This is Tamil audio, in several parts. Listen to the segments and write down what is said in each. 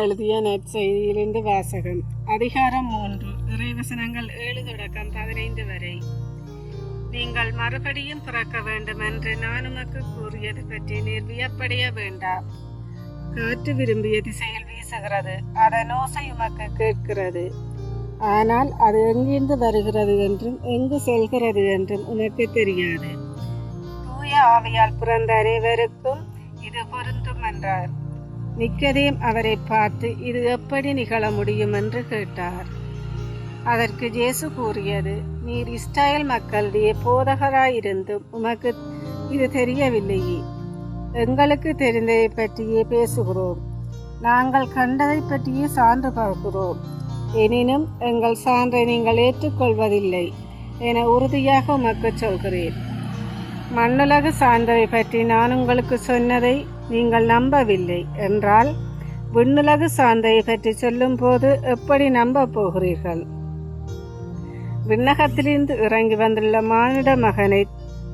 எழுதிய நற்செய்தியிலிருந்து வாசகம். அதிகாரம் 3, இறைவசனங்கள் 7 தொடக்கம் 15 வரை. நீங்கள் மறுபடியும் பிறக்க வேண்டும் என்று நான் உமக்கு கூறியது பற்றி நீர் வியப்படைய வேண்டாம். காற்று விரும்பிய திசையில் வீசுகிறது, அதன் ஓசை உமக்கு கேட்கிறது. ஆனால் அது எங்கிருந்து வருகிறது என்றும் எங்கு செல்கிறது என்றும் உனக்கு தெரியாது. தூய ஆவியால் பிறந்த அனைவருக்கும் இது பொருந்தும் என்றார். நிக்கதேம் அவரை பார்த்து, இது எப்படி நிகழ முடியும் என்று கேட்டார். அதற்கு இயேசு கூறியது, நீர் இஸ்ரவேல் மக்களுடைய போதகராயிருந்தும் உமக்கு இது தெரியவில்லையே. எங்களுக்கு தெரிந்ததை பற்றியே பேசுகிறோம், நாங்கள் கண்டதை பற்றியே சான்று பார்க்கிறோம். எனினும் எங்கள் சான்றை நீங்கள் ஏற்றுக்கொள்வதில்லை என உறுதியாக உமக்கு சொல்கிறேன். மண்ணுலகு சார்ந்தவை பற்றி நான் உங்களுக்கு சொன்னதை நீங்கள் நம்பவில்லை என்றால் விண்ணுலகு சார்ந்தவை பற்றி சொல்லும் போது எப்படி நம்ப போகிறீர்கள்? விண்ணகத்திலிருந்து இறங்கி வந்துள்ள மானிட மகனை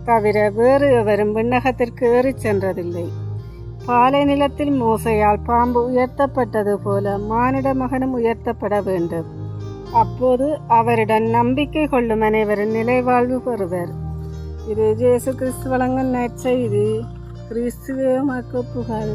தவிர வேறு எவரும் விண்ணகத்திற்கு ஏறி சென்றதில்லை. பாலை நிலத்தில் மோசையால் பாம்பு உயர்த்தப்பட்டது போல மானிட மகனும் உயர்த்தப்பட வேண்டும். அப்போது அவரிடம் நம்பிக்கை கொள்ளும் அனைவரும் நிலைவாழ்வு பெறுவர். இது இயேசு கிறிஸ்து வழங்கும் நற்செய்தி. கிறிஸ்துவே உமக்கு புகழ்.